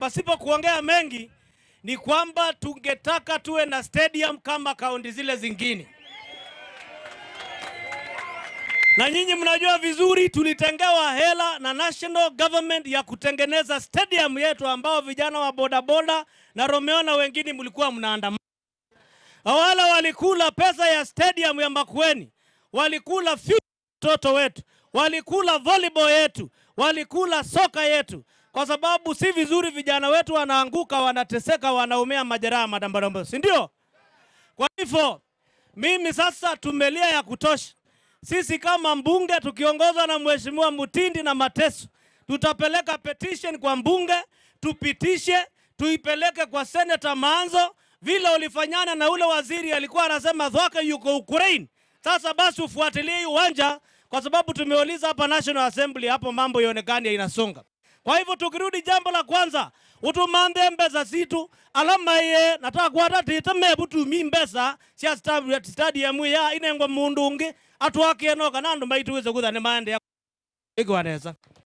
Pasipo kuongea mengi ni kwamba tungetaka tuwe na stadium kama kaunti zile zingine. Na nyinyi mnajua vizuri tulitengewa hela na national government ya kutengeneza stadium yetu ambao vijana wa bodaboda na Romeo na wengine mlikuwa mnaandamana. Wale walikula pesa ya stadium ya Makueni, walikula watoto wetu, walikula volleyball yetu, walikula soka yetu. Kwa sababu si vizuri vijana wetu wanaanguka, wanateseka, wanaumia majeraha madambaramba, si ndio? Kwa hivyo mimi sasa tumelia ya kutosha. Sisi kama mbunge tukiongozwa na Mheshimiwa Mutindi na Mateso, tutapeleka petition kwa mbunge, tupitishe, tuipeleke kwa Senator Maanzo, vile ulifanyana na ule waziri alikuwa anasema dhwaka yuko Ukraine. Sasa basi ufuatilie uwanja, kwa sababu tumeuliza hapa National Assembly, hapo mambo yonekani inasonga. Kwa hivyo tukirudi, jambo la kwanza, utumande mbeza zitu, alama ye, nataka kuwata tita mebutu mimbeza, siya stadium ya inengwa mundungi, atuwaki enoka nandu maitu weze kudha ni maende ya ikuwaneza.